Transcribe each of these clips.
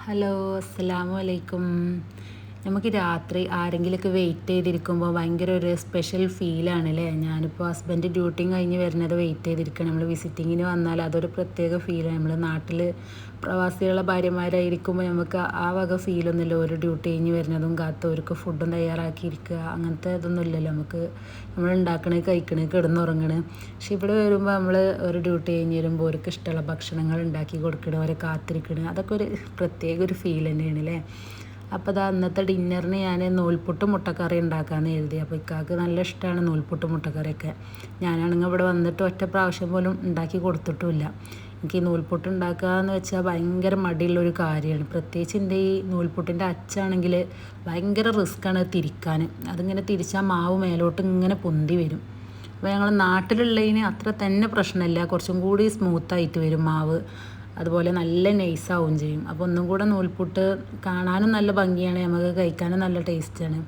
Hello, അസ്സലാമു അലൈക്കും. നമുക്ക് രാത്രി ആരെങ്കിലുമൊക്കെ വെയിറ്റ് ചെയ്തിരിക്കുമ്പോൾ ഭയങ്കര ഒരു സ്പെഷ്യൽ ഫീലാണ് അല്ലേ. ഞാനിപ്പോൾ ഹസ്ബൻഡ് ഡ്യൂട്ടിയും കഴിഞ്ഞ് വരുന്നത് വെയിറ്റ് ചെയ്തിരിക്കുകയാണ്. നമ്മൾ വിസിറ്റിങ്ങിന് വന്നാൽ അതൊരു പ്രത്യേക ഫീലാണ്. നമ്മൾ നാട്ടിൽ പ്രവാസികളുടെ ഭാര്യമാരായിരിക്കുമ്പോൾ നമുക്ക് ആ വക ഫീലൊന്നുമില്ല. ഒരു ഡ്യൂട്ടി കഴിഞ്ഞ് വരുന്നതും കാത്ത് അവർക്ക് ഫുഡും തയ്യാറാക്കിയിരിക്കുക, അങ്ങനത്തെ ഇതൊന്നും ഇല്ലല്ലോ. നമ്മൾ ഉണ്ടാക്കണേ കഴിക്കണേ കിടന്നുറങ്ങണേ. പക്ഷെ ഇവിടെ വരുമ്പോൾ നമ്മൾ ഒരു ഡ്യൂട്ടി കഴിഞ്ഞ് വരുമ്പോൾ അവർക്ക് ഇഷ്ടമുള്ള ഭക്ഷണങ്ങൾ ഉണ്ടാക്കി കൊടുക്കണം, അവരെ കാത്തിരിക്കണം, അതൊക്കെ ഒരു പ്രത്യേക ഒരു ഫീൽ തന്നെയാണ് അല്ലേ. അപ്പോൾ അതാ അന്നത്തെ ഡിന്നറിന് ഞാൻ നൂൽപുട്ടും മുട്ടക്കറി ഉണ്ടാക്കാമെന്ന് എഴുതി. അപ്പോൾ ഇക്കാക്ക് നല്ല ഇഷ്ടമാണ് നൂൽപുട്ടും മുട്ടക്കറിയൊക്കെ. ഞാനാണെങ്കിൽ ഇവിടെ വന്നിട്ട് ഒറ്റ പ്രാവശ്യം പോലും ഉണ്ടാക്കി കൊടുത്തിട്ടുമില്ല. എനിക്ക് ഈ നൂൽപുട്ട് ഉണ്ടാക്കുക എന്ന് വെച്ചാൽ ഭയങ്കര മടിയുള്ളൊരു കാര്യമാണ്. പ്രത്യേകിച്ച് എൻ്റെ ഈ നൂൽപുട്ടിൻ്റെ അച്ചാണെങ്കിൽ ഭയങ്കര റിസ്ക്കാണ് തിരിക്കാൻ. അതിങ്ങനെ തിരിച്ചാൽ മാവ് മേലോട്ട് ഇങ്ങനെ പൊന്തി വരും. അപ്പോൾ ഞങ്ങൾ നാട്ടിലുള്ളതിന് അത്ര തന്നെ പ്രശ്നമില്ല, കുറച്ചും കൂടി സ്മൂത്തായിട്ട് വരും മാവ്, അതുപോലെ നല്ല നൈസാവും ചെയ്യും. അപ്പോൾ ഒന്നും കൂടെ നൂൽപുട്ട് കാണാനും നല്ല ഭംഗിയാണ്, നമുക്ക് കഴിക്കാനും നല്ല ടേസ്റ്റാണ്.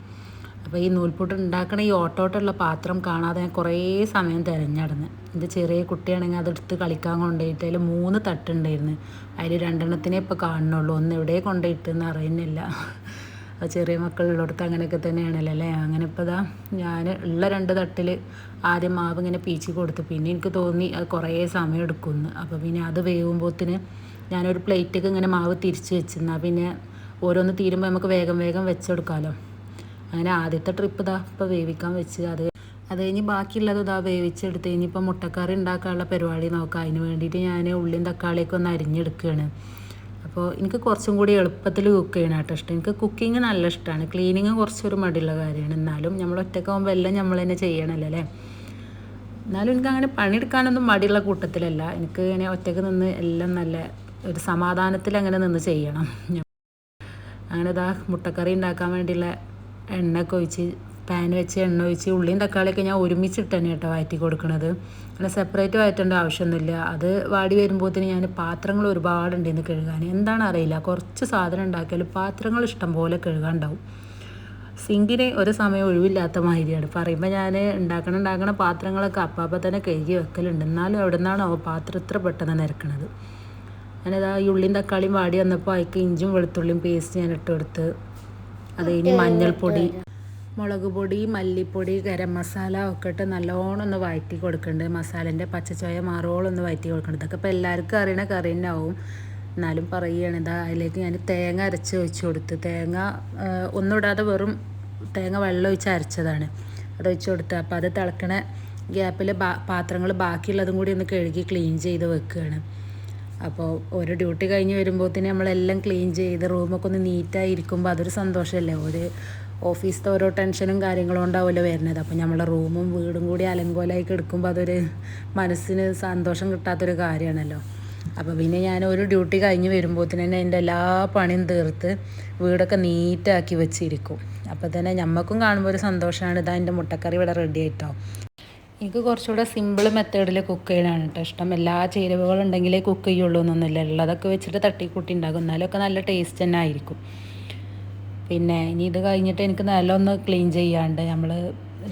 അപ്പോൾ ഈ നൂൽപുട്ട് ഉണ്ടാക്കണ ഈ ഓട്ടോട്ടുള്ള പാത്രം കാണാതെ ഞാൻ കുറേ സമയം തിരഞ്ഞടന്ന്. എൻ്റെ ചെറിയ കുട്ടിയാണെങ്കിൽ അതെടുത്ത് കളിക്കാൻ കൊണ്ടുപോയിട്ട് അതിൽ 3 തട്ടുണ്ടായിരുന്നു. അതിൽ 2 ഇപ്പോൾ കാണുന്നുള്ളൂ, ഒന്ന് എവിടെ കൊണ്ടുപോയിട്ടെന്ന് അറിയുന്നില്ല. അത് ചെറിയ മക്കളുള്ളിടത്ത് അങ്ങനെയൊക്കെ തന്നെയാണല്ലോ അല്ലേ. അങ്ങനെ ഇപ്പോൾ ഇതാ ഞാൻ ഉള്ള 2 തട്ടിൽ ആദ്യം മാവ് ഇങ്ങനെ പീച്ചി കൊടുത്തു. പിന്നെ എനിക്ക് തോന്നി അത് കുറേ സമയം എടുക്കുമെന്ന്. അപ്പോൾ പിന്നെ അത് വേവുമ്പോഴത്തിന് ഞാനൊരു പ്ലേറ്റൊക്കെ ഇങ്ങനെ മാവ് തിരിച്ച് വെച്ചിരുന്നാൽ പിന്നെ ഓരോന്ന് തീരുമ്പോൾ നമുക്ക് വേഗം വേഗം വെച്ചെടുക്കാമല്ലോ. അങ്ങനെ ആദ്യത്തെ ട്രിപ്പ് ഇതാ ഇപ്പോൾ വേവിക്കാൻ വെച്ച് അത് കഴിഞ്ഞ് ബാക്കിയുള്ളത് ഇതാ വേവിച്ചെടുത്ത് കഴിഞ്ഞിപ്പോൾ മുട്ടക്കറി ഉണ്ടാക്കാനുള്ള പരിപാടി നോക്കാം. അതിന് വേണ്ടിയിട്ട് ഞാൻ ഉള്ളിയും തക്കാളിയൊക്കെ ഒന്ന് അരിഞ്ഞെടുക്കുകയാണ്. അപ്പോൾ എനിക്ക് കുറച്ചും കൂടി എളുപ്പത്തിൽ കുക്ക് ചെയ്യണം കേട്ടോ ഇഷ്ടം. എനിക്ക് കുക്കിങ് നല്ല ഇഷ്ടമാണ്. ക്ലീനിങ് കുറച്ചൊരു മടിയുള്ള കാര്യമാണ്. എന്നാലും നമ്മൾ ഒറ്റയ്ക്കാകുമ്പോൾ എല്ലാം നമ്മൾ തന്നെ ചെയ്യണമല്ലോ അല്ലേ. എന്നാലും എനിക്ക് അങ്ങനെ പണിയെടുക്കാനൊന്നും മടിയുള്ള കൂട്ടത്തിലല്ല. എനിക്ക് ഇങ്ങനെ ഒറ്റയ്ക്ക് നിന്ന് എല്ലാം നല്ല ഒരു സമാധാനത്തിൽ അങ്ങനെ നിന്ന് ചെയ്യണം. അങ്ങനെ ഇതാ മുട്ടക്കറി ഉണ്ടാക്കാൻ വേണ്ടിയുള്ള എണ്ണയൊക്കെ ഒഴിച്ച് പാൻ വെച്ച് എണ്ണ ഒഴിച്ച് ഉള്ളിയും തക്കാളിയൊക്കെ ഞാൻ ഒരുമിച്ചിട്ട് തന്നെ കേട്ടോ വഴറ്റി കൊടുക്കുന്നത്. അങ്ങനെ സെപ്പറേറ്റ് വഴറ്റേണ്ട ആവശ്യമൊന്നുമില്ല. അത് വാടി വരുമ്പോഴത്തേന് ഞാൻ പാത്രങ്ങൾ ഒരുപാടുണ്ടെന്ന് കഴുകാൻ. എന്താണ് അറിയില്ല, കുറച്ച് സാധനം ഉണ്ടാക്കിയാലും പാത്രങ്ങൾ ഇഷ്ടം പോലെ കഴുകാനുണ്ടാവും. സിങ്കിന് ഒരു സമയം ഒഴിവില്ലാത്ത മാതിരിയാണ്. പറയുമ്പോൾ ഞാൻ ഉണ്ടാക്കണ പാത്രങ്ങളൊക്കെ അപ്പം തന്നെ കഴുകി വെക്കലുണ്ട്. എന്നാലും എവിടെ നിന്നാണോ പാത്രം ഇത്ര പെട്ടെന്ന് നിരക്കണത്. ഞാനതാ ഈ ഉള്ളിയും തക്കാളിയും വാടി വന്നപ്പോൾ അതിലേക്ക് ഇഞ്ചും വെളുത്തുള്ളിയും പേസ്റ്റ് ഞാൻ ഇട്ട് കൊടുത്ത് അത് കഴിഞ്ഞ് മഞ്ഞൾപ്പൊടി, മുളക് പൊടി, മല്ലിപ്പൊടി, ഗരം മസാല ഒക്കെ ഇട്ട് നല്ലോണം ഒന്ന് വഴറ്റി കൊടുക്കുന്നുണ്ട്. മസാലേൻ്റെ പച്ചച്ചോയ മാറോളം ഒന്ന് വഴറ്റി കൊടുക്കുന്നുണ്ട്. ഇതൊക്കെ ഇപ്പോൾ എല്ലാവർക്കും അറിയണ കറി തന്നെ ആവും, എന്നാലും പറയുകയാണ്. ഇതാ അതിലേക്ക് ഞാൻ തേങ്ങ അരച്ച് ഒഴിച്ച് കൊടുത്ത്, തേങ്ങ ഒന്നും ഇടാതെ വെറും തേങ്ങ വെള്ളം ഒഴിച്ച് അരച്ചതാണ്, അത് ഒഴിച്ച് കൊടുത്ത്. അപ്പോൾ അത് തിളക്കണ ഗ്യാപ്പിൽ പാത്രങ്ങൾ ബാക്കിയുള്ളതും കൂടി ഒന്ന് കഴുകി ക്ലീൻ ചെയ്ത് വെക്കുകയാണ്. അപ്പോൾ ഒരു ഡ്യൂട്ടി കഴിഞ്ഞ് വരുമ്പോഴത്തേന് നമ്മളെല്ലാം ക്ലീൻ ചെയ്ത് റൂമൊക്കെ ഒന്ന് നീറ്റായി ഇരിക്കുമ്പോൾ അതൊരു സന്തോഷമല്ലേ. ഒരു ഓഫീസിലത്തെ ഓരോ ടെൻഷനും കാര്യങ്ങളും ഉണ്ടാവുമല്ലോ വരുന്നത്. അപ്പോൾ നമ്മളെ റൂമും വീടും കൂടി അലങ്കോലമായി കിടക്കുമ്പോൾ അതൊരു മനസ്സിന് സന്തോഷം കിട്ടാത്തൊരു കാര്യമാണല്ലോ. അപ്പോൾ പിന്നെ ഞാൻ ഒരു ഡ്യൂട്ടി കഴിഞ്ഞ് വരുമ്പോഴത്തേന് തന്നെ എൻ്റെ എല്ലാ പണിയും തീർത്ത് വീടൊക്കെ നീറ്റാക്കി വെച്ചിരിക്കും. അപ്പോൾ തന്നെ ഞമ്മക്കും കാണുമ്പോൾ ഒരു സന്തോഷമാണ്. ഇതാ എൻ്റെ മുട്ടക്കറി ഇവിടെ റെഡി ആയിട്ടോ. എനിക്ക് കുറച്ചുകൂടെ സിമ്പിൾ മെത്തേഡിൽ കുക്ക് ചെയ്യാനാണ് കേട്ടോ ഇഷ്ടം. എല്ലാ ചേരുവകളുണ്ടെങ്കിലേ കുക്ക് ചെയ്യുള്ളൂ എന്നൊന്നുമില്ല, ഉള്ളതൊക്കെ വെച്ചിട്ട് തട്ടിക്കൂട്ടി ഉണ്ടാകും, എന്നാലൊക്കെ നല്ല ടേസ്റ്റ് തന്നെ ആയിരിക്കും. പിന്നെ ഇനി ഇത് കഴിഞ്ഞിട്ട് എനിക്ക് നിലമൊന്ന് ക്ലീൻ ചെയ്യാണ്ട്, നമ്മൾ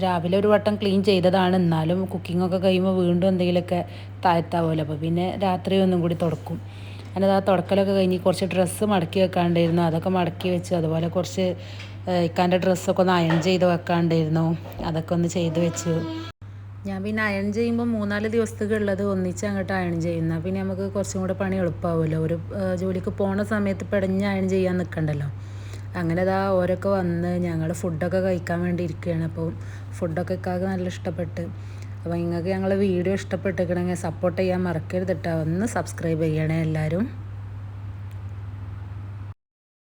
രാവിലെ ഒരു വട്ടം ക്ലീൻ ചെയ്തതാണ്, എന്നാലും കുക്കിങ്ങൊക്കെ കഴിയുമ്പോൾ വീണ്ടും എന്തെങ്കിലുമൊക്കെ താഴ്ത്താവുമല്ലോ. അപ്പോൾ പിന്നെ രാത്രി ഒന്നും കൂടി തുടക്കും. അങ്ങനെ ആ തുടക്കലൊക്കെ കഴിഞ്ഞ് കുറച്ച് ഡ്രസ്സ് മടക്കി വെക്കാണ്ടായിരുന്നു, അതൊക്കെ മടക്കി വെച്ചു. അതുപോലെ കുറച്ച് ഇക്കാൻ്റെ ഡ്രസ്സൊക്കെ ഒന്ന് അയൺ ചെയ്ത് വെക്കാണ്ടായിരുന്നു, അതൊക്കെ ഒന്ന് ചെയ്ത് വെച്ചു. ഞാൻ പിന്നെ അയൺ ചെയ്യുമ്പോൾ 3-4 ദിവസത്തേക്ക് ഉള്ളത് ഒന്നിച്ച് അങ്ങോട്ട് അയൺ ചെയ്യുന്ന, പിന്നെ നമുക്ക് കുറച്ചും കൂടെ പണി എളുപ്പമാവുമല്ലോ. ഒരു ജോലിക്ക് പോണ സമയത്ത് പെടഞ്ഞ് അയൺ ചെയ്യാൻ നിൽക്കണ്ടല്ലോ. അങ്ങനെ ഇതാ ഓരൊക്കെ വന്ന് ഞങ്ങൾ ഫുഡൊക്കെ കഴിക്കാൻ വേണ്ടി ഇരിക്കുകയാണ്. അപ്പോൾ ഫുഡൊക്കെ ഇക്കാക്ക് നല്ല ഇഷ്ടപ്പെട്ട്. അപ്പോൾ നിങ്ങൾക്ക് ഞങ്ങളെ വീഡിയോ ഇഷ്ടപ്പെട്ടിരിക്കണമെങ്കിൽ സപ്പോർട്ട് ചെയ്യാൻ മറക്കരുത് കേട്ടോ. ഒന്ന് സബ്സ്ക്രൈബ് ചെയ്യണേ എല്ലാവരും.